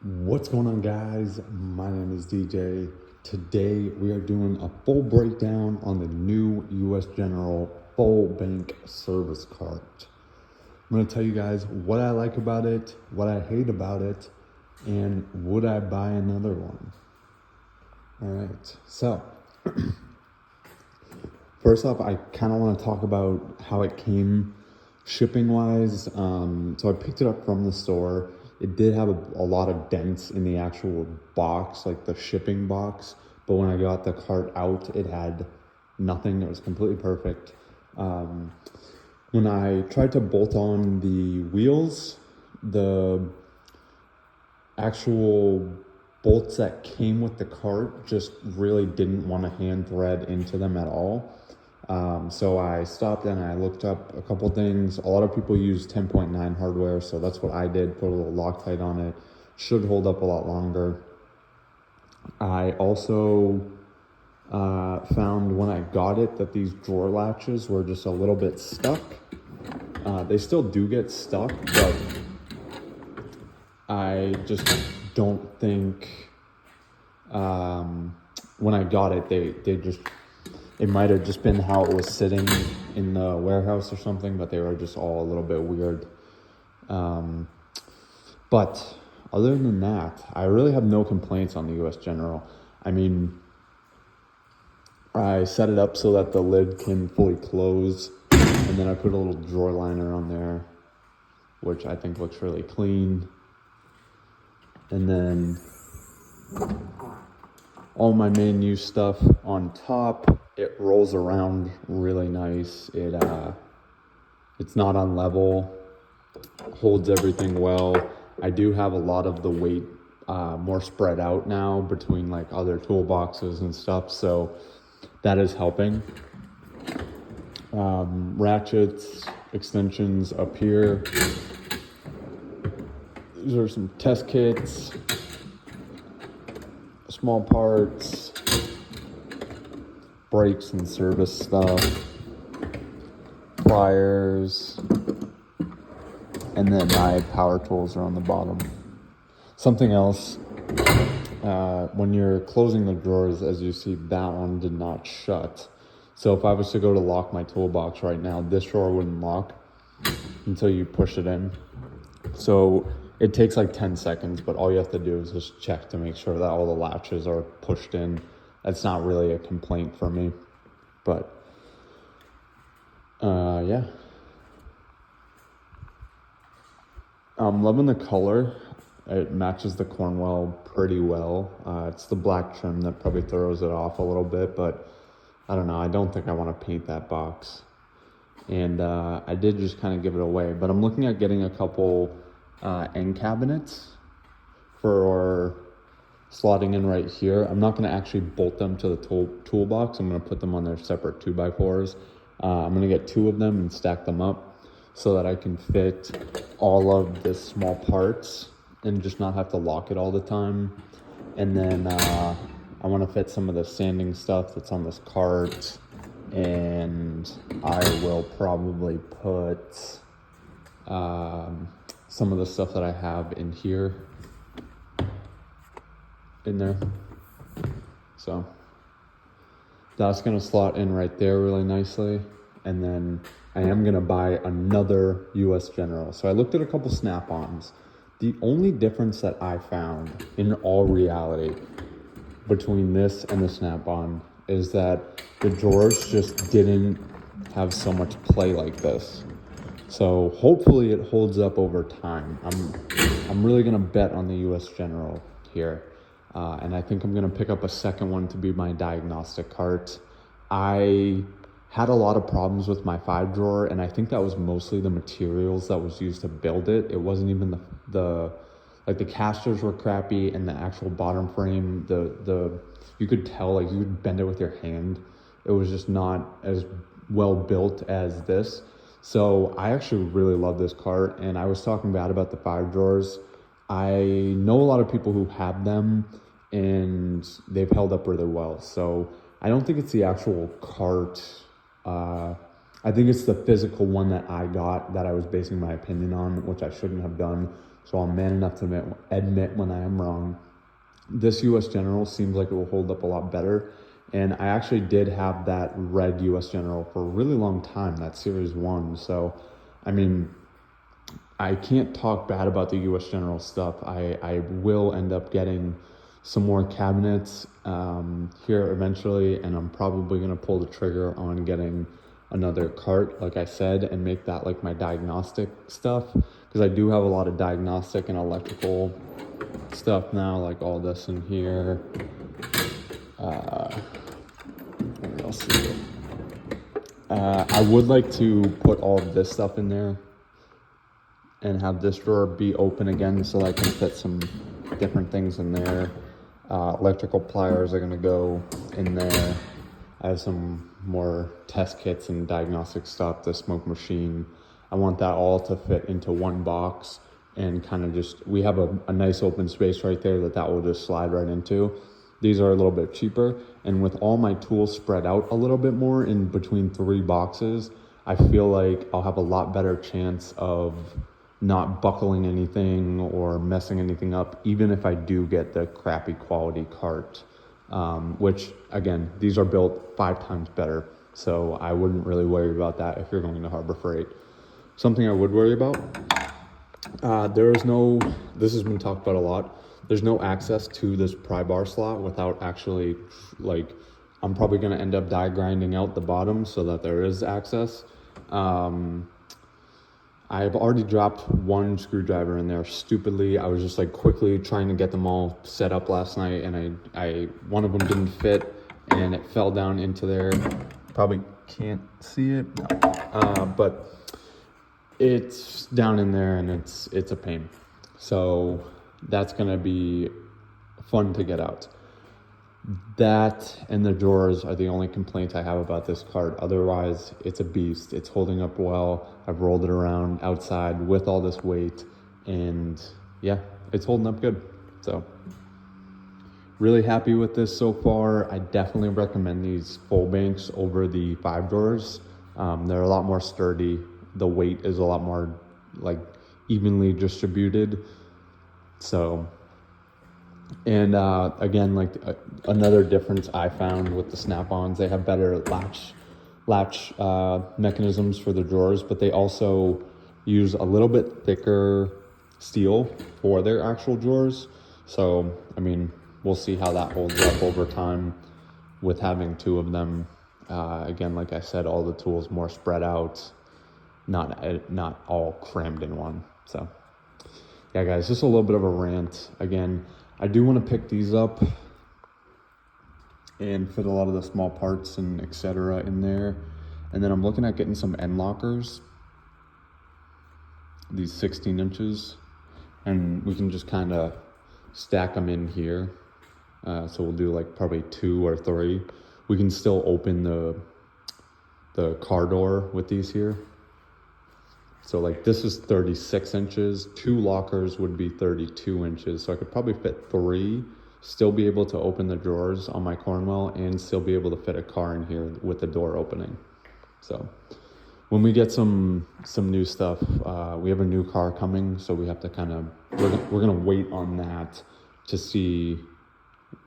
What's going on, guys? My name is DJ. Today we are doing a full breakdown on the new US General full bank service cart. I'm going to tell you guys what I like about it, what I hate about it, and would I buy another one. All right, so first off, I kind of want to talk about how it came shipping wise. So I picked it up from the store. It did have a lot of dents in the actual box, like the shipping box. But when I got the cart out, it had nothing. It was completely perfect. When I tried to bolt on the wheels, the actual bolts that came with the cart just really didn't want to hand thread into them at all. So I stopped and I looked up a couple things. A lot of people use 10.9 hardware, so that's what I did. Put a little Loctite on it. Should hold up a lot longer. I also found when I got it that these drawer latches were just a little bit stuck. They still do get stuck, but I just don't think when I got it, it might have just been how it was sitting in the warehouse or something, but they were just all a little bit weird. But other than that, I really have no complaints on the US General. I mean, I set it up so that the lid can fully close, and then I put a little drawer liner on there, which I think looks really clean. And then all my main use stuff on top. It rolls around really nice. It's not unlevel, holds everything well. I do have a lot of the weight more spread out now between like other toolboxes and stuff, so that is helping. Ratchets, extensions up here. These are some test kits, small parts, brakes and service stuff, pliers, and then my power tools are on the bottom. Something else, when you're closing the drawers, as you see, that one did not shut. So if I was to go to lock my toolbox right now, this drawer wouldn't lock until you push it in. So it takes like 10 seconds, but all you have to do is just check to make sure that all the latches are pushed in. That's not really a complaint for me, but yeah. I'm loving the color. It matches the Cornwell pretty well. It's the black trim that probably throws it off a little bit, but I don't know. I don't think I want to paint that box. And I did just kind of give it away, but I'm looking at getting a couple end cabinets for slotting in right here. I'm not going to actually bolt them to the toolbox. I'm going to put them on their separate 2x4s. I'm going to get 2 of them and stack them up so that I can fit all of the small parts and just not have to lock it all the time. And then I want to fit some of the sanding stuff that's on this cart, and I will probably put some of the stuff that I have in here in there. So that's gonna slot in right there really nicely. And then I am gonna buy another US General. So I looked at a couple Snap-ons. The only difference that I found in all reality between this and the Snap-on is that the drawers just didn't have so much play like this. So hopefully it holds up over time. I'm really gonna bet on the US General here. And I think I'm gonna pick up a second one to be my diagnostic cart. I had a lot of problems with my 5 drawer, and I think that was mostly the materials that was used to build it. It wasn't even the casters were crappy, and the actual bottom frame, you could tell, like, you could bend it with your hand. It was just not as well built as this. So I actually really love this cart, and I was talking bad about the 5 drawers. I know a lot of people who have them, and they've held up really well. So I don't think it's the actual cart. I think it's the physical one that I got that I was basing my opinion on, which I shouldn't have done. so I'm man enough to admit when I am wrong. This US General seems like it will hold up a lot better. And I actually did have that red US General for a really long time, that Series 1. So, I mean, I can't talk bad about the US General stuff. I will end up getting some more cabinets here eventually, and I'm probably going to pull the trigger on getting another cart, like I said, and make that like my diagnostic stuff, because I do have a lot of diagnostic and electrical stuff now, like all this in here. What else is it? I would like to put all of this stuff in there and have this drawer be open again so I can fit some different things in there. Electrical pliers are gonna go in there. I have some more test kits and diagnostic stuff, the smoke machine. I want that all to fit into one box and kind of just, we have a nice open space right there that will just slide right into. These are a little bit cheaper, and with all my tools spread out a little bit more in between 3 boxes, I feel like I'll have a lot better chance of not buckling anything or messing anything up, even if I do get the crappy quality cart, which again, these are built 5 times better. So I wouldn't really worry about that if you're going to Harbor Freight. Something I would worry about, this has been talked about a lot. There's no access to this pry bar slot without actually, like, I'm probably going to end up die grinding out the bottom so that there is access. I've already dropped 1 screwdriver in there stupidly. I was just like quickly trying to get them all set up last night, and one of them didn't fit and it fell down into there. Probably can't see it, but it's down in there and it's a pain. So that's gonna be fun to get out. That and the drawers are the only complaints I have about this cart. Otherwise, it's a beast. It's holding up well. I've rolled it around outside with all this weight, and yeah, it's holding up good. So really happy with this so far. I definitely recommend these full banks over the 5 drawers. They're a lot more sturdy. The weight is a lot more like evenly distributed. So, and again, like another difference I found with the Snap-ons, they have better latch mechanisms for the drawers, but they also use a little bit thicker steel for their actual drawers. So, I mean, we'll see how that holds up over time with having 2 of them. Again, like I said, all the tools more spread out, not all crammed in one. So yeah, guys, just a little bit of a rant. Again, I do want to pick these up and fit a lot of the small parts and etc. in there. And then I'm looking at getting some end lockers, these 16 inches, and we can just kind of stack them in here. So we'll do like probably 2 or 3. We can still open the car door with these here. So like this is 36 inches, 2 lockers would be 32 inches. So I could probably fit 3, still be able to open the drawers on my Cornwell, and still be able to fit a car in here with the door opening. So when we get some new stuff, we have a new car coming, so we have to kind of, we're gonna wait on that to see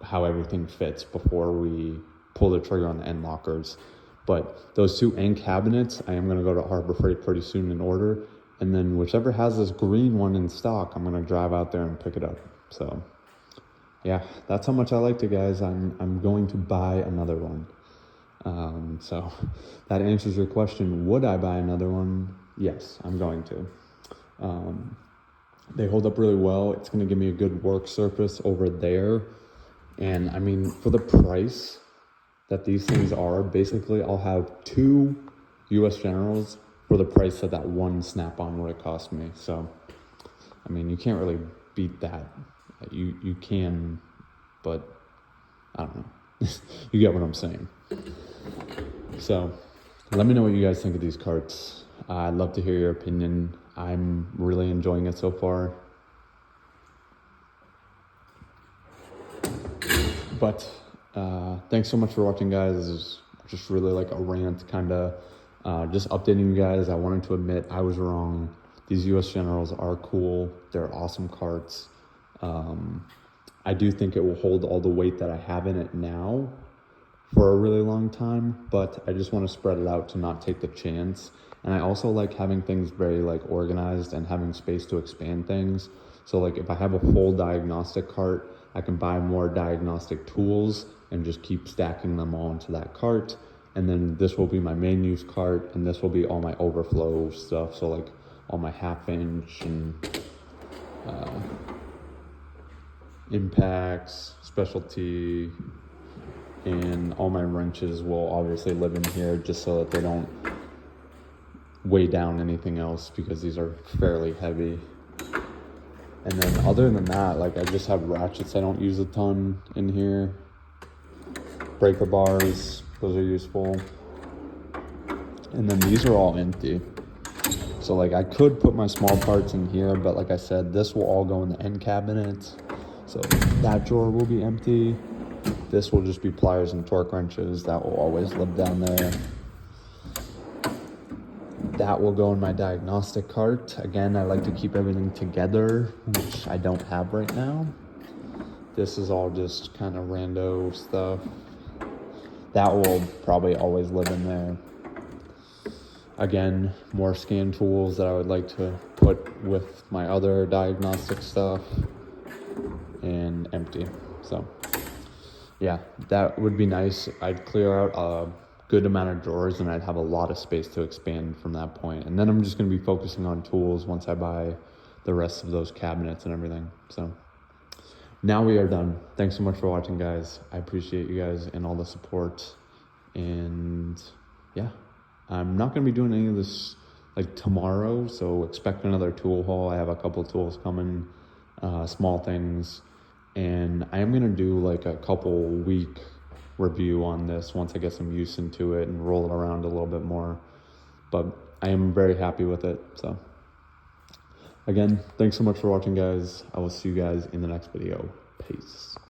how everything fits before we pull the trigger on the end lockers. But those 2 end cabinets, I am going to go to Harbor Freight pretty soon and order. And then whichever has this green one in stock, I'm going to drive out there and pick it up. So yeah, that's how much I liked it, guys. I'm going to buy another one. So that answers your question. Would I buy another one? Yes, I'm going to. They hold up really well. It's going to give me a good work surface over there. And I mean, for the price that these things are, basically I'll have 2 US Generals for the price that 1 Snap-on would have cost me. So, I mean, you can't really beat that. You can, but I don't know. You get what I'm saying. So, let me know what you guys think of these carts. I'd love to hear your opinion. I'm really enjoying it so far. But thanks so much for watching, guys. This is just really like a rant, kind of just updating you guys. I wanted to admit I was wrong. these US Generals are cool. They're awesome carts. I do think it will hold all the weight that I have in it now for a really long time, but I just want to spread it out to not take the chance. And I also like having things very like organized and having space to expand things. So like if I have a full diagnostic cart, I can buy more diagnostic tools and just keep stacking them all into that cart. And then this will be my main use cart, and this will be all my overflow stuff. So like all my 1/2 inch and impacts, specialty, and all my wrenches will obviously live in here just so that they don't weigh down anything else, because these are fairly heavy. And then other than that, like I just have ratchets I don't use a ton in here. Breaker bars, those are useful. And then these are all empty. So like I could put my small parts in here, but like I said, this will all go in the end cabinet. So that drawer will be empty. This will just be pliers and torque wrenches. That will always live down there. That will go in my diagnostic cart. Again, I like to keep everything together, which I don't have right now. This is all just kind of rando stuff. That will probably always live in there. Again, more scan tools that I would like to put with my other diagnostic stuff, and empty. So yeah, that would be nice. I'd clear out a good amount of drawers and I'd have a lot of space to expand from that point. And then I'm just going to be focusing on tools once I buy the rest of those cabinets and everything. So now we are done. Thanks so much for watching, guys. I appreciate you guys and all the support. And yeah, I'm not going to be doing any of this like tomorrow, so expect another tool haul. I have a couple tools coming, small things, and I am going to do like a couple week review on this once I get some use into it and roll it around a little bit more. But I am very happy with it. So again, thanks so much for watching, guys. I will see you guys in the next video. Peace.